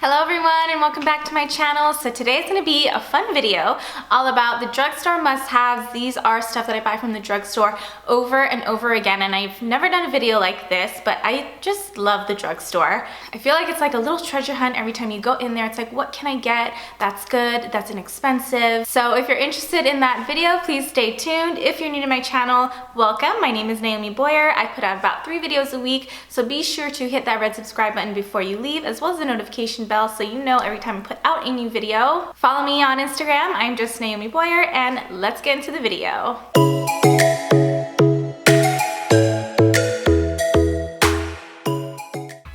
Hello everyone and welcome back to my channel. So today is going to be a fun video all about the drugstore must-haves. These are stuff that I buy from the drugstore over and over again, and I've never done a video like this, but I just love the drugstore. I feel like it's like a little treasure hunt every time you go in there. It's like, what can I get that's good, that's inexpensive? So if you're interested in that video, please stay tuned. If you're new to my channel, welcome. My name is Naomi Boyer. I put out about 3 videos a week, so be sure to hit that red subscribe button before you leave, as well as the notification bell so you know every time I put out a new video. Follow me on Instagram. I'm just Naomi Boyer, and let's get into the video.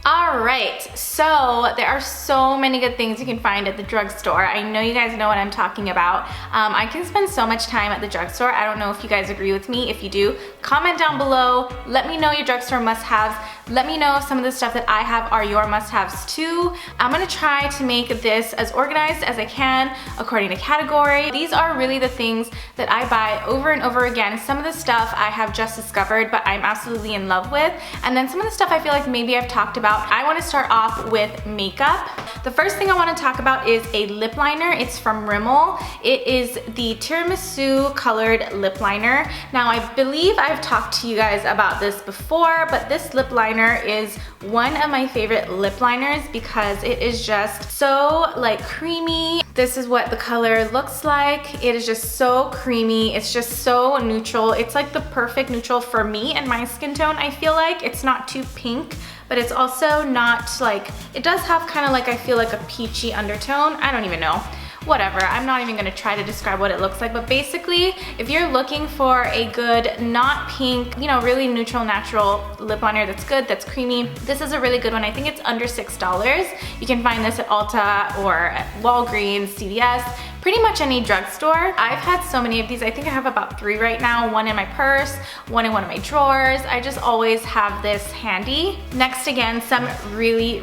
Alright, so there are so many good things you can find at the drugstore. I know you guys know what I'm talking about. I can spend so much time at the drugstore. I don't know if you guys agree with me. If you do, comment down below. Let me know your drugstore must-haves. Let me know if some of the stuff that I have are your must-haves too. I'm gonna try to make this as organized as I can according to category. These are really the things that I buy over and over again. Some of the stuff I have just discovered, but I'm absolutely in love with. And then some of the stuff I feel like maybe I've talked about. I wanna start off with makeup. The first thing I wanna talk about is a lip liner. It's from Rimmel. It is the tiramisu colored lip liner. Now I believe I've talked to you guys about this before, but this lip liner is one of my favorite lip liners because it is just so like creamy. This is what the color looks like. It is just so creamy. It's just so neutral. It's like the perfect neutral for me and my skin tone. I feel like it's not too pink, but it's also not like, it does have kind of like, I feel like a peachy undertone. I don't even know. Whatever, I'm not even gonna try to describe what it looks like, but basically, if you're looking for a good, not pink, you know, really neutral, natural lip liner that's good, that's creamy, this is a really good one. I think it's under $6. You can find this at Ulta or at Walgreens, CVS, pretty much any drugstore. I've had so many of these. I think I have about 3 right now, one in my purse, one in one of my drawers. I just always have this handy. Next, again, some really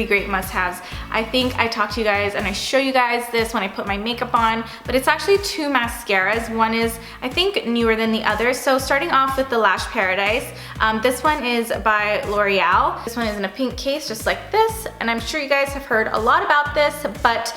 great must-haves. I think I talk to you guys and I show you guys this when I put my makeup on, but it's actually 2 mascaras. One is, I think, newer than the other. So starting off with the Lash Paradise. This one is by L'Oreal. This one is in a pink case, just like this. And I'm sure you guys have heard a lot about this, but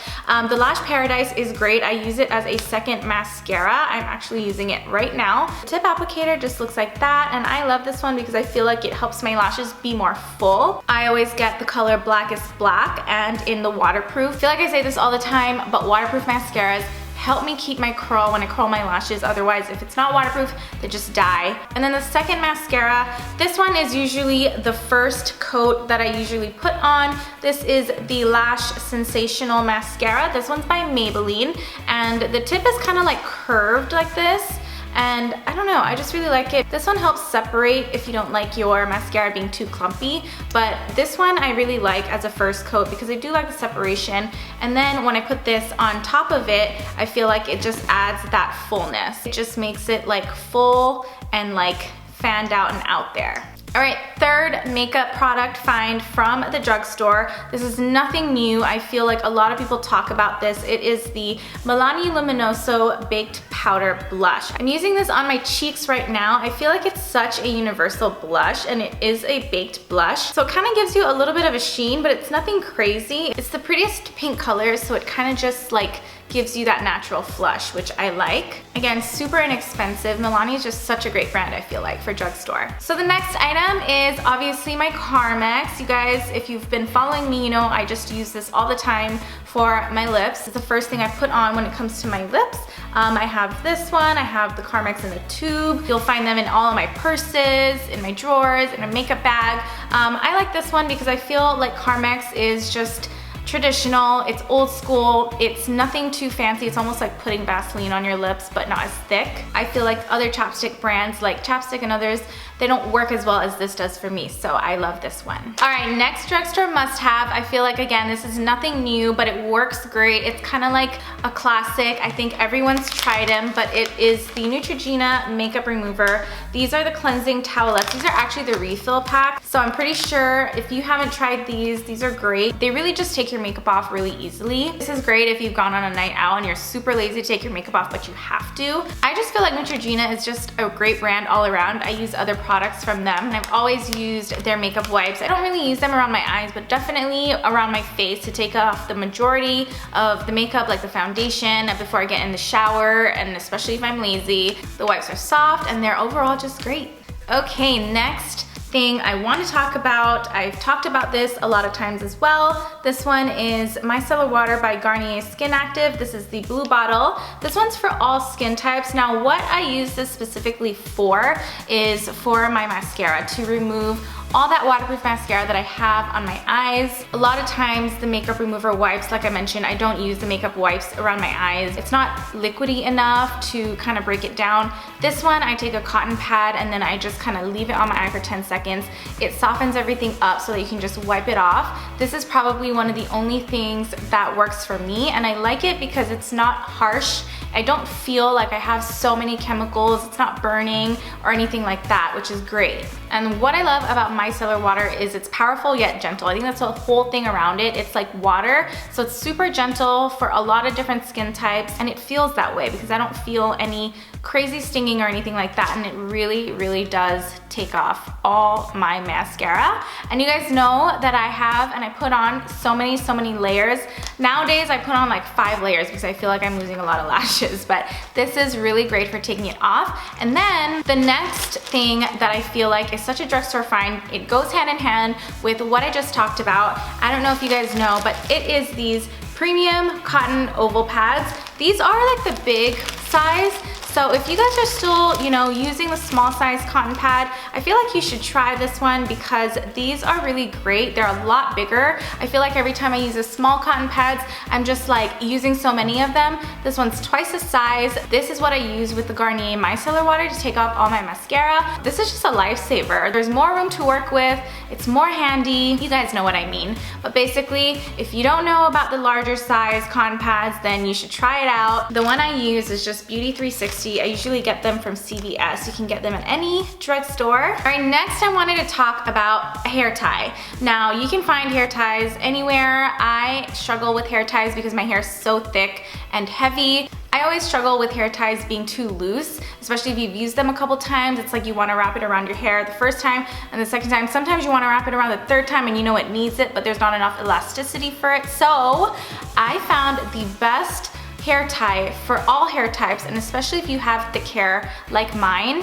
the Lash Paradise is great. I use it as a second mascara. I'm actually using it right now. The tip applicator just looks like that, and I love this one because I feel like it helps my lashes be more full. I always get the color Blackest Black and in the waterproof. I feel like I say this all the time, but waterproof mascaras help me keep my curl when I curl my lashes. Otherwise, if it's not waterproof, they just die. And then the second mascara, this one is usually the first coat that I usually put on. This is the Lash Sensational Mascara. This one's by Maybelline, and the tip is kind of like curved like this. And I don't know, I just really like it. This one helps separate if you don't like your mascara being too clumpy, but this one I really like as a first coat because I do like the separation. And then when I put this on top of it, I feel like it just adds that fullness. It just makes it like full and like fanned out and out there. All right, third makeup product find from the drugstore. This is nothing new. I feel like a lot of people talk about this. It is the Milani Luminoso Baked Powder Blush. I'm using this on my cheeks right now. I feel like it's such a universal blush, and it is a baked blush. So it kind of gives you a little bit of a sheen, but it's nothing crazy. It's the prettiest pink colors, so it kind of just like gives you that natural flush, which I like. Again, super inexpensive. Milani is just such a great brand, I feel like, for drugstore. So the next item is obviously my Carmex. You guys, if you've been following me, you know I just use this all the time for my lips. It's the first thing I put on when it comes to my lips. I have this one, I have the Carmex in the tube. You'll find them in all of my purses, in my drawers, in a makeup bag. I like this one because I feel like Carmex is just traditional, it's old school, it's nothing too fancy. It's almost like putting Vaseline on your lips, but not as thick. I feel like other chapstick brands like Chapstick and others, they don't work as well as this does for me, so I love this one. All right, next drugstore must-have. I feel like, again, this is nothing new, but it works great. It's kind of like a classic. I think everyone's tried them, but it is the Neutrogena Makeup Remover. These are the cleansing towelettes. These are actually the refill pack, so I'm pretty sure if you haven't tried these are great. They really just take your makeup off really easily. This is great if you've gone on a night out and you're super lazy to take your makeup off, but you have to. I just feel like Neutrogena is just a great brand all around. I use other products from them, and I've always used their makeup wipes. I don't really use them around my eyes, but definitely around my face to take off the majority of the makeup, like the foundation, before I get in the shower, and especially if I'm lazy. The wipes are soft and they're overall just great. Okay, next thing I want to talk about, I've talked about this a lot of times as well. This one is Micellar Water by Garnier Skin Active. This is the blue bottle. This one's for all skin types. Now what I use this specifically for is for my mascara, to remove all that waterproof mascara that I have on my eyes. A lot of times the makeup remover wipes, like I mentioned, I don't use the makeup wipes around my eyes. It's not liquidy enough to kind of break it down. This one, I take a cotton pad and then I just kind of leave it on my eye for 10 seconds. It softens everything up so that you can just wipe it off. This is probably one of the only things that works for me, and I like it because it's not harsh. I don't feel like I have so many chemicals. It's not burning or anything like that, which is great. And what I love about micellar water is it's powerful yet gentle. I think that's the whole thing around it. It's like water, so it's super gentle for a lot of different skin types, and it feels that way because I don't feel any crazy stinging or anything like that, and it really, really does take off all my mascara. And you guys know that I have, and I put on so many layers. Nowadays I put on like 5 layers because I feel like I'm losing a lot of lashes, but this is really great for taking it off. And then the next thing that I feel like is such a drugstore find, it goes hand in hand with what I just talked about. I don't know if you guys know, but it is these premium cotton oval pads. These are like the big size. So if you guys are still, you know, using the small size cotton pad, I feel like you should try this one because these are really great. They're a lot bigger. I feel like every time I use the small cotton pads, I'm just like using so many of them. This one's twice the size. This is what I use with the Garnier Micellar Water to take off all my mascara. This is just a lifesaver. There's more room to work with. It's more handy. You guys know what I mean. But basically, if you don't know about the larger size cotton pads, then you should try it out. The one I use is just Beauty 360. I usually get them from CVS. You can get them at any drugstore. All right, next I wanted to talk about a hair tie. Now, you can find hair ties anywhere. I struggle with hair ties because my hair is so thick and heavy. I always struggle with hair ties being too loose, especially if you've used them a couple times. It's like you want to wrap it around your hair the first time and the second time. Sometimes you want to wrap it around the third time and you know it needs it, but there's not enough elasticity for it. So I found the best hair tie for all hair types, and especially if you have thick hair like mine.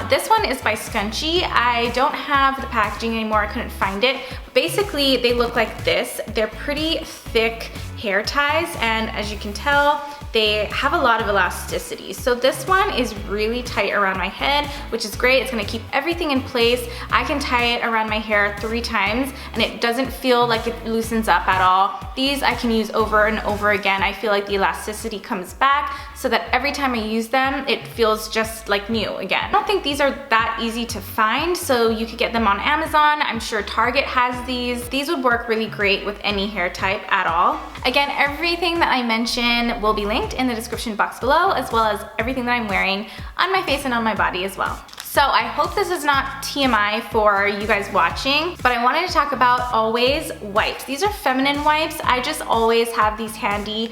This one is by Scunci. I don't have the packaging anymore, I couldn't find it. Basically, they look like this. They're pretty thick hair ties, and as you can tell, they have a lot of elasticity. So this one is really tight around my head, which is great. It's gonna keep everything in place. I can tie it around my hair 3 times and it doesn't feel like it loosens up at all. These I can use over and over again. I feel like the elasticity comes back so that every time I use them, it feels just like new again. I don't think these are that easy to find, so you could get them on Amazon. I'm sure Target has these. These would work really great with any hair type at all. Again, everything that I mention will be linked in the description box below, as well as everything that I'm wearing on my face and on my body as well. So I hope this is not TMI for you guys watching, but I wanted to talk about Always wipes. These are feminine wipes. I just always have these handy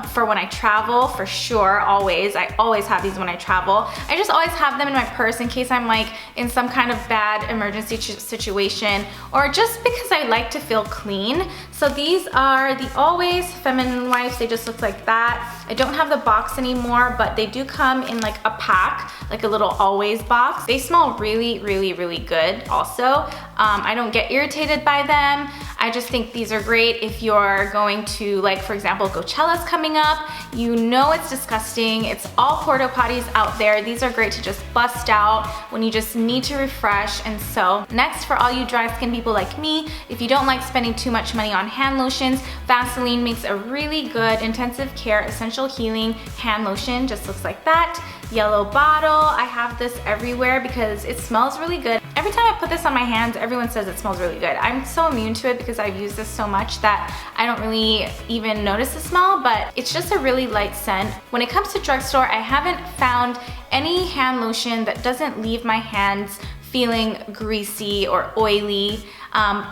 for when I travel, for sure, always. I always have these when I travel. I just always have them in my purse in case I'm like in some kind of bad emergency situation, or just because I like to feel clean. So these are the Always feminine wipes. They just look like that. I don't have the box anymore, but they do come in like a pack, like a little Always box. They smell really, really, really good also. I don't get irritated by them. I just think these are great if you're going to, like, for example, Coachella's coming up. You know it's disgusting. It's all porta potties out there. These are great to just bust out when you just need to refresh. And so next, for all you dry skin people like me, if you don't like spending too much money on hand lotions, Vaseline makes a really good intensive care essential healing hand lotion. Just looks like that. Yellow bottle. I have this everywhere because it smells really good. Every time I put this on my hands, everyone says it smells really good. I'm so immune to it because I've used this so much that I don't really even notice the smell, but it's just a really light scent. When it comes to drugstore, I haven't found any hand lotion that doesn't leave my hands feeling greasy or oily.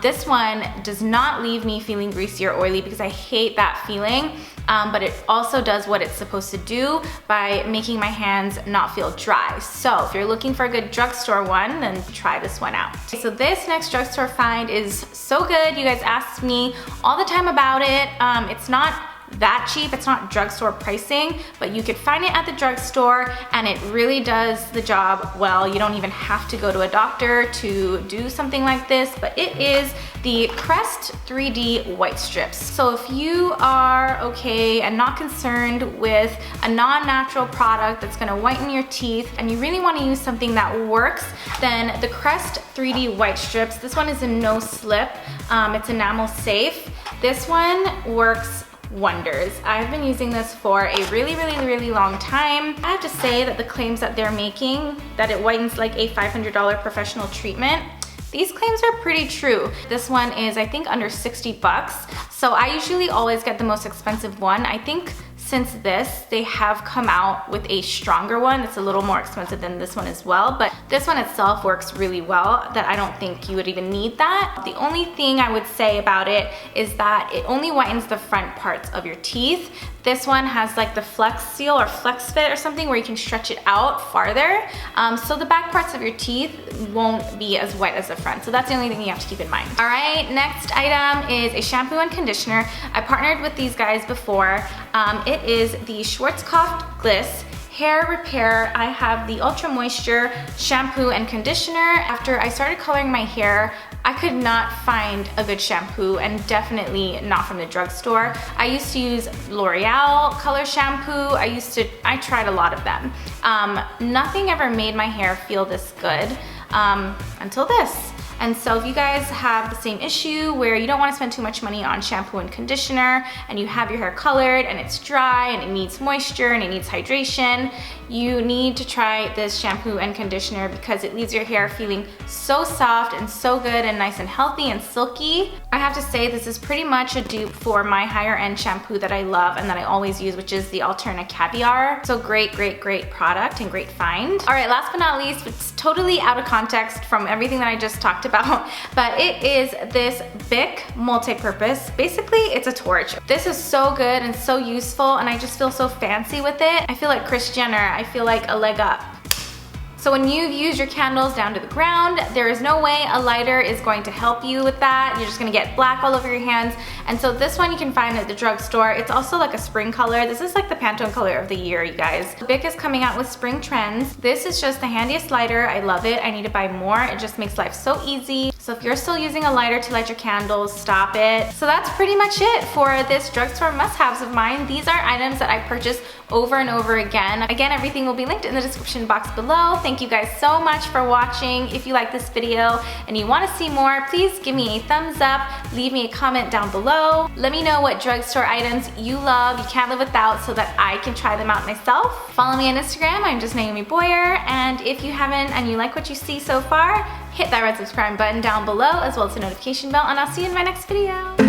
This one does not leave me feeling greasy or oily because I hate that feeling, but it also does what it's supposed to do by making my hands not feel dry. So if you're looking for a good drugstore one, then try this one out. Okay, so this next drugstore find is so good. You guys ask me all the time about it. It's not that cheap, it's not drugstore pricing, but you could find it at the drugstore and it really does the job well. You don't even have to go to a doctor to do something like this, but it is the Crest 3D white strips. So if you are okay and not concerned with a non-natural product that's gonna whiten your teeth and you really wanna use something that works, then the Crest 3D white strips, this one is a no slip, it's enamel safe. This one works wonders. I've been using this for a really long time. I have to say that the claims that they're making, that it whitens like a $500 professional treatment, these claims are pretty true. This one is, I think, under 60 bucks. So I usually always get the most expensive one. I think since this, they have come out with a stronger one. It's a little more expensive than this one as well, but this one itself works really well that I don't think you would even need that. The only thing I would say about it is that it only whitens the front parts of your teeth. This one has like the Flex Seal or Flex Fit or something where you can stretch it out farther. So the back parts of your teeth won't be as white as the front. So that's the only thing you have to keep in mind. All right, next item is a shampoo and conditioner. I partnered with these guys before. It is the Schwarzkopf Gliss Hair Repair. I have the Ultra Moisture shampoo and conditioner. After I started coloring my hair, I could not find a good shampoo, and definitely not from the drugstore. I used to use L'Oreal color shampoo. I tried a lot of them. Nothing ever made my hair feel this good until this. And so if you guys have the same issue where you don't want to spend too much money on shampoo and conditioner and you have your hair colored and it's dry and it needs moisture and it needs hydration, you need to try this shampoo and conditioner because it leaves your hair feeling so soft and so good and nice and healthy and silky. I have to say this is pretty much a dupe for my higher end shampoo that I love and that I always use, which is the Alterna Caviar. So great product and great find. All right, last but not least, it's totally out of context from everything that I just talked about, but it is this Bic multi-purpose. Basically, it's a torch. This is so good and so useful, and I just feel so fancy with it. I feel like Kris Jenner. I feel like a leg up. So when you've used your candles down to the ground, there is no way a lighter is going to help you with that. You're just gonna get black all over your hands. And so this one you can find at the drugstore. It's also like a spring color. This is like the Pantone color of the year, you guys. Bic is coming out with spring trends. This is just the handiest lighter. I love it. I need to buy more. It just makes life so easy. So if you're still using a lighter to light your candles, stop it. So that's pretty much it for this drugstore must-haves of mine. These are items that I purchased over and over again. Again, everything will be linked in the description box below. Thank you guys so much for watching. If you like this video and you want to see more, please give me a thumbs up, leave me a comment down below. Let me know what drugstore items you love, you can't live without, so that I can try them out myself. Follow me on Instagram, I'm just Naomi Boyer, and if you haven't and you like what you see so far, hit that red subscribe button down below as well as the notification bell, and I'll see you in my next video.